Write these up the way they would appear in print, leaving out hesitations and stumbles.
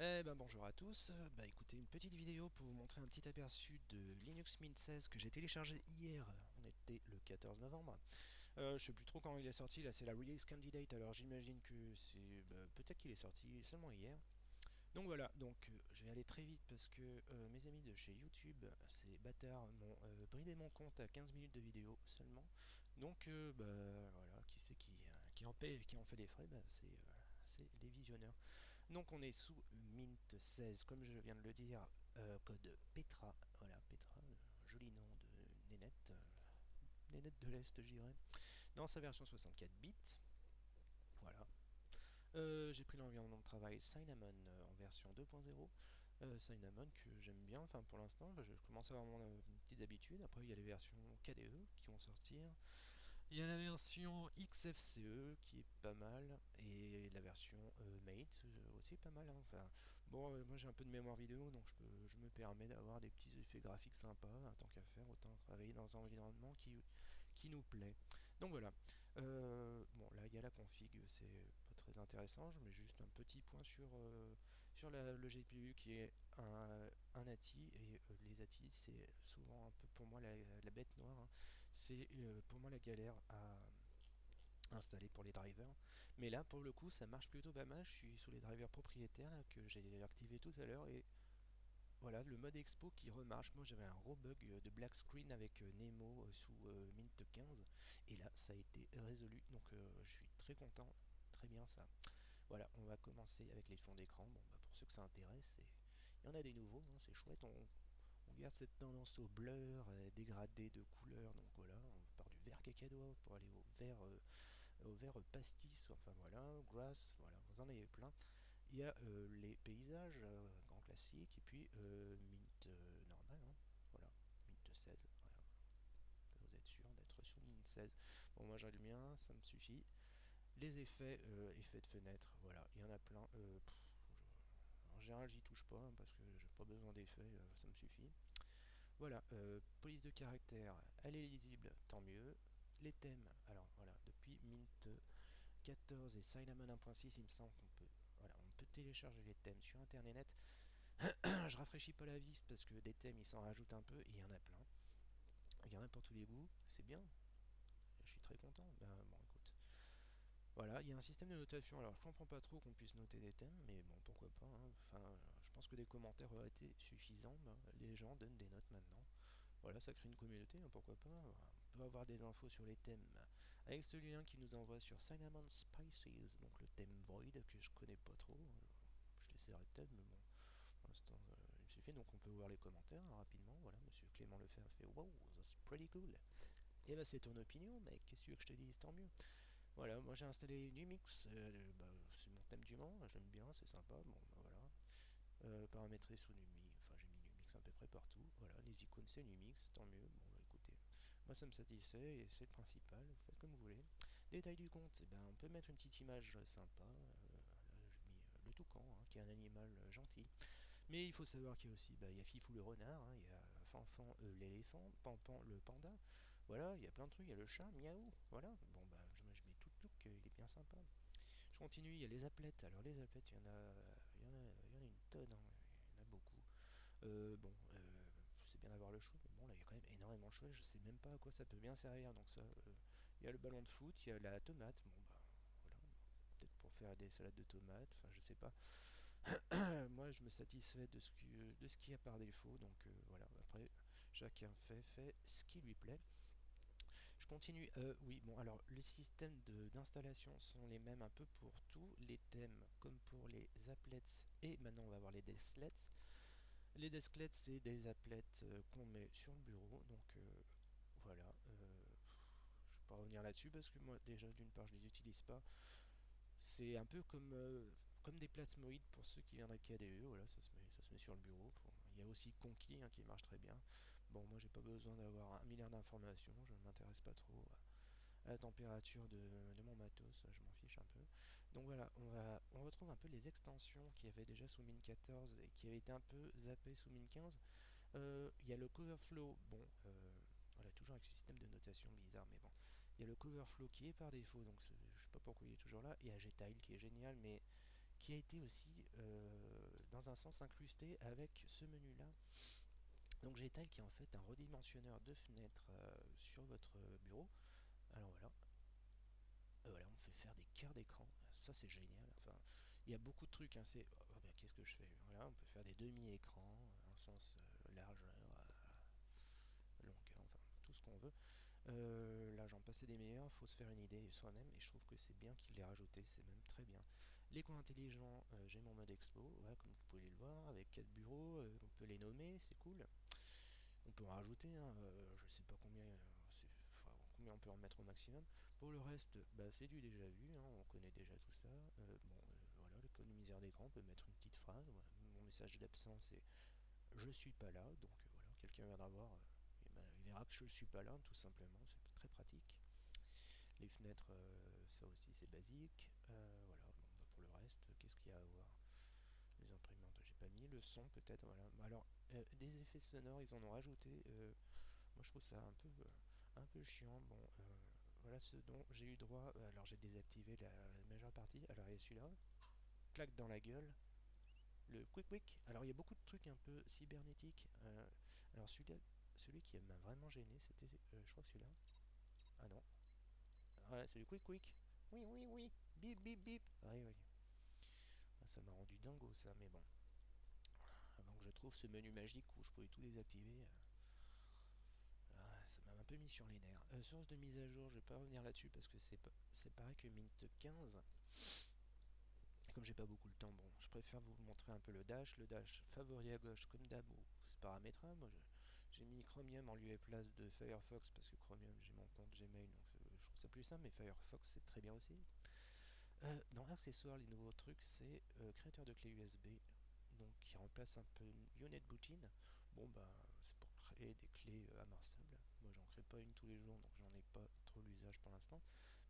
Eh ben bonjour à tous, écoutez une petite vidéo pour vous montrer un petit aperçu de Linux Mint 16 que j'ai téléchargé hier, on était le 14 novembre. Je sais plus trop quand il est sorti, là c'est la release candidate, alors j'imagine que c'est peut-être qu'il est sorti seulement hier. Donc voilà, je vais aller très vite parce que mes amis de chez YouTube, ces bâtards, m'ont bridé mon compte à 15 minutes de vidéo seulement. Voilà, qui c'est qui en paie et qui en fait les frais, c'est les visionneurs. Donc on est sous Mint 16, comme je viens de le dire, code Petra. Voilà, Petra, joli nom de Nénette, Nénette de l'Est, j'irais. Dans sa version 64 bits. Voilà. J'ai pris l'environnement de travail Cinnamon en version 2.0. Cinnamon que j'aime bien, enfin pour l'instant, je commence à avoir une petite habitude. Après, il y a les versions KDE qui vont sortir. Il y a la version XFCE qui est pas mal et la version Mate aussi pas mal, hein. Enfin, bon, moi j'ai un peu de mémoire vidéo donc je me permets d'avoir des petits effets graphiques sympas, hein, tant qu'à faire, autant travailler dans un environnement qui nous plaît. Donc voilà. Bon, là il y a la config, c'est pas très intéressant, je mets juste un petit point sur le GPU qui est un ATI et les ATI c'est souvent un peu pour moi la bête noire, hein. C'est pour moi la galère à installer pour les drivers. Mais là, pour le coup, ça marche plutôt pas mal. Je suis sous les drivers propriétaires là, que j'ai activé tout à l'heure et voilà, le mode expo qui remarche. Moi, j'avais un gros bug de black screen avec Nemo sous Mint 15 et là, ça a été résolu. Donc, je suis très content. Très bien ça. Voilà, on va commencer avec les fonds d'écran. Bon, pour ceux que ça intéresse, il y en a des nouveaux, hein, c'est chouette. On garde cette tendance au blur, dégradé de couleurs. Donc voilà, on part du vert cacadois pour aller au vert pastis. Enfin voilà, grass, voilà, vous en avez plein. Il y a les paysages, grand classique, et puis mint normal, hein, voilà, mint 16. Voilà. Vous êtes sûr d'être sur mint 16. Bon, moi j'ai le mien, ça me suffit. Les effets, effets de fenêtre, voilà, il y en a plein. En général, j'y touche pas hein, parce que j'ai pas besoin d'effets, ça me suffit. Voilà, police de caractère, elle est lisible, tant mieux. Les thèmes, alors voilà, depuis Mint 14 et Cinnamon 1.6, il me semble on peut télécharger les thèmes sur Internet. Je rafraîchis pas la vis parce que des thèmes, ils s'en rajoutent un peu et il y en a plein. Il y en a pour tous les goûts, c'est bien. Je suis très content. Bon, écoute. Voilà, il y a un système de notation. Alors, je comprends pas trop qu'on puisse noter des thèmes, mais bon, pourquoi pas, hein. Enfin, je pense que des commentaires auraient été suffisants. Les gens donnent des notes maintenant. Voilà, ça crée une communauté, hein, pourquoi pas. On peut avoir des infos sur les thèmes avec ce lien qui nous envoie sur Cinnamon Spices, donc le thème Void que je connais pas trop. Je l'essaierai peut-être, mais bon, pour l'instant, il me suffit. Donc on peut voir les commentaires hein, rapidement. Voilà, monsieur Clément Lefebvre a fait wow, that's pretty cool. Et bah, c'est ton opinion, mec, qu'est-ce que tu veux que je te dise, tant mieux. Voilà, moi j'ai installé Numix, c'est mon thème du moment, j'aime bien, c'est sympa. Bon, voilà. Paramétré sous Numix, enfin j'ai mis Numix à peu près partout. Voilà, les icônes c'est Numix, tant mieux. Bon, écoutez, moi ça me satisfait et c'est le principal. Vous faites comme vous voulez. Détail du compte, on peut mettre une petite image sympa. Là, j'ai mis le toucan, hein, qui est un animal gentil. Mais il faut savoir qu'il y a aussi, il y a Fifou le renard, hein, il y a Fanfan l'éléphant, Pampan le panda. Voilà, il y a plein de trucs. Il y a le chat, miaou. Voilà. Bon, je mets tout le look, il est bien sympa. Je continue, il y a les applets. Alors les applets, il y en a une tonne, hein, il y en a beaucoup. C'est bien d'avoir le choix, mais bon, là, il y a quand même énormément de choix. Je sais même pas à quoi ça peut bien servir. Donc ça, il y a le ballon de foot, il y a la tomate. Bon, voilà. Peut-être pour faire des salades de tomates, enfin, je sais pas. Moi, je me satisfais de ce qu'il y a par défaut. Donc voilà, après, chacun fait ce qui lui plaît. Je continue. Oui, bon, alors les systèmes d'installation sont les mêmes un peu pour tous les thèmes, comme pour les applets. Et maintenant, on va voir les desklets. Les desklets, c'est des applets qu'on met sur le bureau. Donc voilà. Je ne vais pas revenir là-dessus parce que moi, déjà, d'une part, je ne les utilise pas. C'est un peu comme des plasmoïdes pour ceux qui viendraient de KDE. Voilà, ça se met sur le bureau. Il y a aussi Conky hein, qui marche très bien. Bon, moi, j'ai pas besoin d'avoir un milliard d'informations. Je ne m'intéresse pas trop à la température de mon matos, je m'en fiche un peu. Donc voilà, on retrouve un peu les extensions qu'il y avait déjà sous Min 14 et qui avaient été un peu zappées sous Min 15. Il y a le Coverflow, bon, voilà, toujours avec ce système de notation bizarre, mais bon. Il y a le Coverflow qui est par défaut, donc je sais pas pourquoi il est toujours là. Il y a Gtile qui est génial, mais qui a été aussi dans un sens incrusté avec ce menu-là. Donc GTile qui est en fait un redimensionneur de fenêtres sur votre bureau. Alors voilà, voilà, on fait faire des quarts d'écran, ça c'est génial. Enfin, il y a beaucoup de trucs, hein. C'est oh, bah, qu'est-ce que je fais? Voilà, on peut faire des demi-écrans en sens largeur, longueur, enfin tout ce qu'on veut. Là j'en passais des meilleurs, faut se faire une idée soi-même et je trouve que c'est bien qu'il l'ait rajouté, c'est même très bien. Les coins intelligents, j'ai mon mode expo, voilà, comme vous pouvez le voir, avec 4 bureaux, on peut les nommer, c'est cool. On peut en rajouter, hein, je sais pas combien, enfin, combien on peut en mettre au maximum. Pour le reste, bah, c'est du déjà vu, hein, on connaît déjà tout ça. Voilà, l'économiseur d'écran, on peut mettre une petite phrase. Voilà. Mon message d'absence c'est je suis pas là, donc voilà, quelqu'un viendra voir, et ben, il verra que je suis pas là, tout simplement, c'est très pratique. Les fenêtres, ça aussi c'est basique. Voilà, bon, bah, pour le reste, qu'est-ce qu'il y a à voir? Les imprimantes, j'ai pas mis. Le son, peut-être, voilà. Alors, des effets sonores, ils en ont rajouté. Moi, je trouve ça un peu chiant. Bon, voilà ce dont j'ai eu droit. Alors, j'ai désactivé la majeure partie. Alors, il y a celui-là. Claque dans la gueule. Le quick quick. Alors, il y a beaucoup de trucs un peu cybernétiques. Alors, celui qui m'a vraiment gêné, c'était, je crois que celui-là. Ah non. Voilà, c'est le quick quick. Oui, oui, oui. Bip, bip, bip. Ah, oui, oui. Ah, ça m'a rendu dingo, ça, mais bon. Avant que je trouve ce menu magique où je pouvais tout désactiver, ça m'a un peu mis sur les nerfs. Source de mise à jour, je vais pas revenir là-dessus parce que c'est pareil que Mint 15. Et comme j'ai pas beaucoup le temps, bon, je préfère vous montrer un peu le dash. Le dash favori à gauche, comme d'hab, c'est paramétrable. Moi, j'ai mis Chromium en lieu et place de Firefox parce que Chromium, j'ai mon compte Gmail, donc je trouve ça plus simple, mais Firefox, c'est très bien aussi. Dans accessoires, les nouveaux trucs, c'est créateur de clés USB, donc qui remplace un peu UnetBootin. Bon, bah, c'est pour créer des clés amorçables. Moi, j'en crée pas une tous les jours, donc j'en ai pas trop l'usage pour l'instant.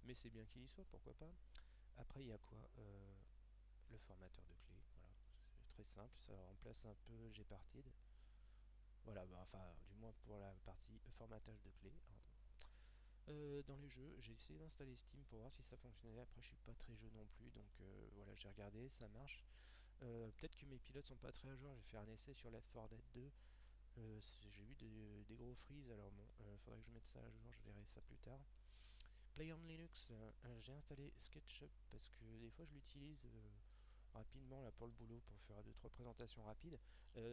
Mais c'est bien qu'il y soit, pourquoi pas. Après, il y a quoi? Le formateur de clés. Voilà, c'est très simple. Ça remplace un peu Gparted. Voilà, bah, enfin, du moins pour la partie formatage de clés, hein. Dans les jeux, j'ai essayé d'installer Steam pour voir si ça fonctionnait. Après, je suis pas très jeu non plus, donc voilà, j'ai regardé, ça marche. Peut-être que mes pilotes sont pas très à jour. J'ai fait un essai sur Left 4 Dead 2. J'ai eu des gros freeze, alors bon, faudrait que je mette ça à jour, je verrai ça plus tard. Play on Linux, j'ai installé SketchUp parce que des fois je l'utilise rapidement là pour le boulot pour faire 2-3 présentations rapides.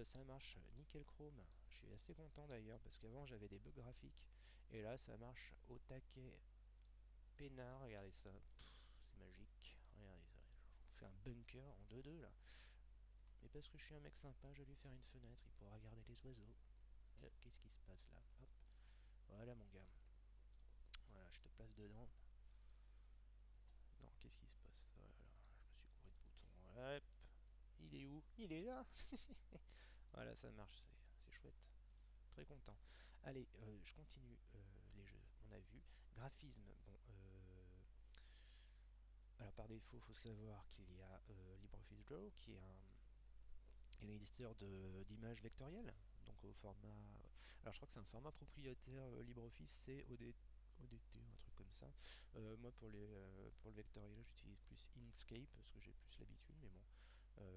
Ça marche nickel chrome, je suis assez content d'ailleurs parce qu'avant j'avais des bugs graphiques et là ça marche au taquet peinard, regardez ça, c'est magique, regardez ça, je vous fais un bunker en 2-2 là. Mais parce que je suis un mec sympa, je vais lui faire une fenêtre, il pourra regarder les oiseaux. Qu'est-ce qui se passe là? Hop. Voilà mon gars. Voilà, je te place dedans. Non, qu'est-ce qui se passe? Voilà, je me suis couru de boutons. Hop. Il est où? Il est là. Voilà, ça marche, c'est chouette. Très content. Allez, je continue les jeux. On a vu. Graphisme. Bon, alors par défaut, il faut savoir qu'il y a LibreOffice Draw, qui est un éditeur d'images vectorielles. Donc au format. Alors je crois que c'est un format propriétaire LibreOffice, c'est ODT ou un truc comme ça. Moi pour le vectoriel j'utilise plus Inkscape parce que j'ai plus l'habitude, mais bon,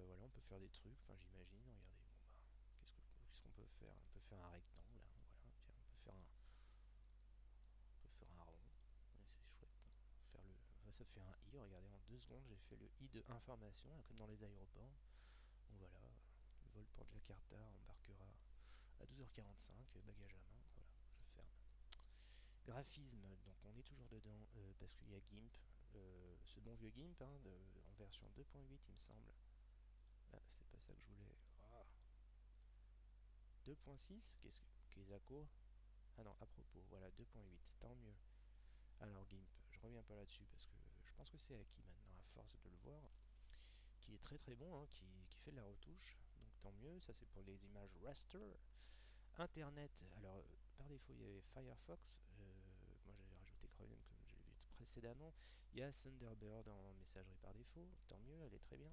voilà, on peut faire des trucs, enfin j'imagine, regardez, bon bah, qu'est-ce qu'on peut faire? On peut faire un rectangle, hein, voilà, tiens, on peut faire un rond, ouais, c'est chouette. Faire le, enfin, ça fait un i, regardez, en 2 secondes j'ai fait le i de information, là, comme dans les aéroports. Bon voilà, le vol pour Jakarta embarquera à 12h45, bagage à main, voilà, je ferme. Graphisme, donc on est toujours dedans parce qu'il y a GIMP, ce bon vieux GIMP hein, en version 2.8 il me semble. Ah, c'est pas ça que je voulais. Ah. 2.6 qu'est-ce à quoi? Ah non, à propos, voilà, 2.8, tant mieux. Alors GIMP, je reviens pas là-dessus parce que je pense que c'est acquis maintenant à force de le voir, qui est très très bon, hein, qui fait de la retouche, donc tant mieux, ça c'est pour les images raster. Internet, alors par défaut il y avait Firefox, moi j'avais rajouté Chromium comme j'ai vu précédemment. Il y a Thunderbird en messagerie par défaut, tant mieux, elle est très bien.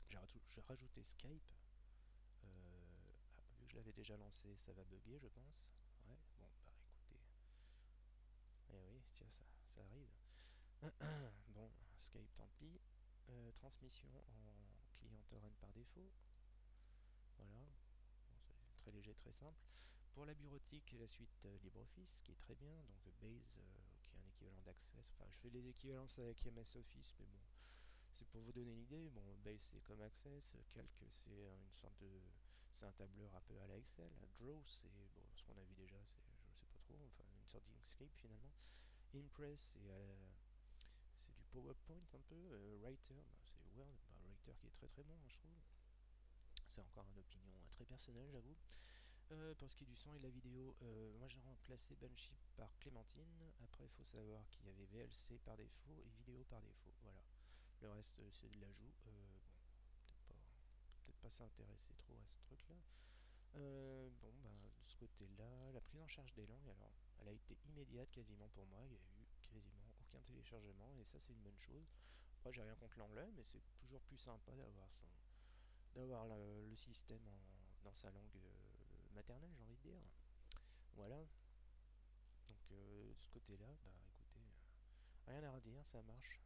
J'ai rajouté Skype, vu que je l'avais déjà lancé, ça va bugger je pense. Ouais, bon bah écoutez, eh oui, tiens ça arrive. Bon, Skype tant pis. Transmission en client torrent par défaut. défaut. Voilà, bon, c'est très léger, très simple. Pour la bureautique, la suite LibreOffice qui est très bien, donc Base qui est un équivalent d'Access. Enfin, je fais les équivalences avec MS Office, mais bon, c'est pour vous donner une idée. Bon, Base c'est comme Access, Calc c'est une sorte de, c'est un tableur un peu à la Excel. Draw c'est bon, ce qu'on a vu déjà, c'est je sais pas trop, enfin une sorte d'Inkscape finalement. Impress c'est du PowerPoint un peu. Writer, bah, c'est Word, bah, Writer qui est très très bon, hein, je trouve. C'est encore une opinion très personnelle, j'avoue. Pour ce qui est du son et de la vidéo, moi j'ai remplacé Bunchy par Clémentine. Après, il faut savoir qu'il y avait VLC par défaut et vidéo par défaut. Voilà. Le reste, c'est de l'ajout. Bon, peut-être pas s'intéresser trop à ce truc-là. Bon, bah, de ce côté-là, la prise en charge des langues, alors, elle a été immédiate quasiment pour moi. Il n'y a eu quasiment aucun téléchargement et ça, c'est une bonne chose. Après, j'ai rien contre l'anglais, mais c'est toujours plus sympa d'avoir le système dans sa langue maternelle, j'ai envie de dire. Voilà. Donc, de ce côté-là, bah écoutez, rien à redire, ça marche.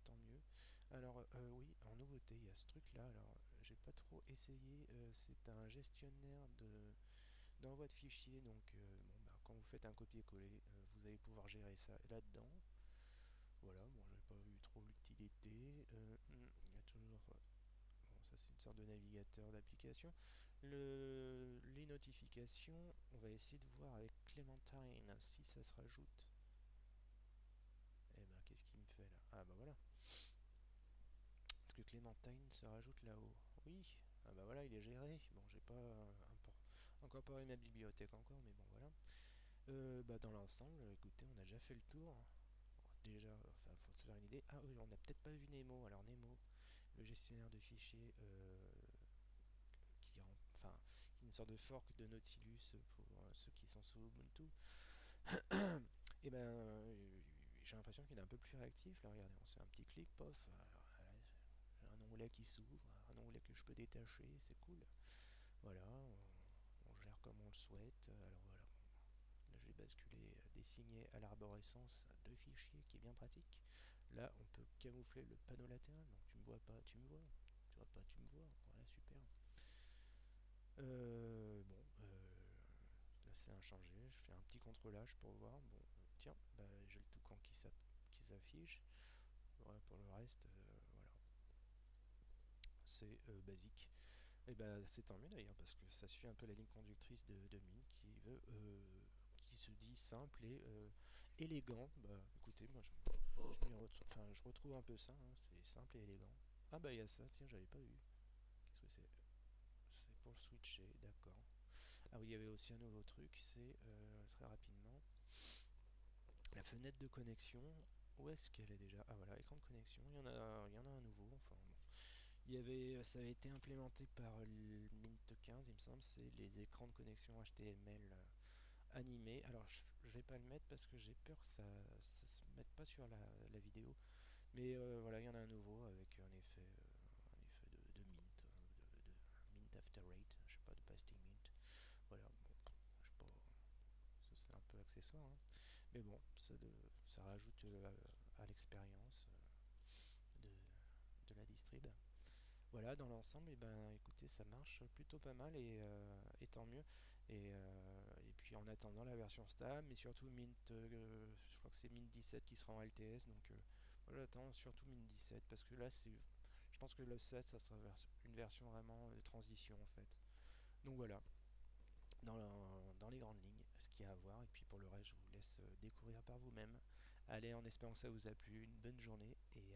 Tant mieux. Alors, oui, en nouveauté, il y a ce truc-là. Alors, j'ai pas trop essayé. C'est un gestionnaire d'envoi de fichiers. Donc, bon, bah, quand vous faites un copier-coller, vous allez pouvoir gérer ça là-dedans. Voilà, bon, j'ai pas vu trop l'utilité. Il y a toujours. Bon, ça, c'est une sorte de navigateur d'application. Les notifications, on va essayer de voir avec Clementine si ça se rajoute. Eh ben, qu'est-ce qu'il me fait là? Ah, bah voilà. Est-ce que Clémentine se rajoute là-haut? Oui. Ah bah voilà, il est géré. Bon, j'ai pas incorporé ma bibliothèque encore, mais bon voilà. Bah dans l'ensemble, écoutez, on a déjà fait le tour. Déjà, enfin, faut se faire une idée. Ah oui, on n'a peut-être pas vu Nemo. Alors Nemo, le gestionnaire de fichiers enfin, une sorte de fork de Nautilus pour ceux qui sont sous Ubuntu. Et ben, j'ai l'impression qu'il est un peu plus réactif. Là, regardez, on fait un petit clic, pof. Alors, j'ai un onglet qui s'ouvre, un onglet que je peux détacher, c'est cool. Voilà, on gère comme on le souhaite. Alors voilà, là je vais basculer des signets à l'arborescence de fichiers qui est bien pratique. Là, on peut camoufler le panneau latéral. Donc tu me vois pas, tu me vois. Tu vois pas, tu me vois. Voilà, super. Bon, là c'est inchangé. Je fais un petit contrôlage pour voir. Bon, tiens, bah, j'ai le toucan qui s'affiche. Voilà, pour le reste, voilà, c'est basique. Et bah c'est tant mieux d'ailleurs parce que ça suit un peu la ligne conductrice de Mint qui se dit simple et élégant. Bah écoutez, moi je retrouve un peu ça, hein, c'est simple et élégant. Ah bah il y a ça, tiens, j'avais pas vu. Qu'est-ce que c'est? C'est pour le switcher, d'accord. Ah oui, il y avait aussi un nouveau truc, c'est très rapidement la fenêtre de connexion. Où est-ce qu'elle est déjà? Ah voilà, écran de connexion. Il y en a un nouveau. Enfin bon. Ça avait été implémenté par le Mint 15, il me semble. C'est les écrans de connexion HTML animés. Alors je vais pas le mettre parce que j'ai peur que ça se mette pas sur la vidéo. Mais voilà, il y en a un nouveau avec un effet de Mint, de Mint After Rate. Je sais pas, de Pasting Mint. Voilà, bon, je sais pas. Ça c'est un peu accessoire, hein. Mais bon, ça rajoute à l'expérience de la distrib. Voilà, dans l'ensemble, et ben, écoutez, ça marche plutôt pas mal et tant mieux. Et puis en attendant la version stable, mais surtout Mint, je crois que c'est Mint 17 qui sera en LTS, donc voilà, j'attends surtout Mint 17 parce que là, je pense que le 16, ça sera une version vraiment de transition en fait. Donc voilà, dans les grandes lignes, ce qu'il y a à voir. Et puis pour le reste, je vous laisse découvrir par vous-même. Allez, en espérant que ça vous a plu, une bonne journée et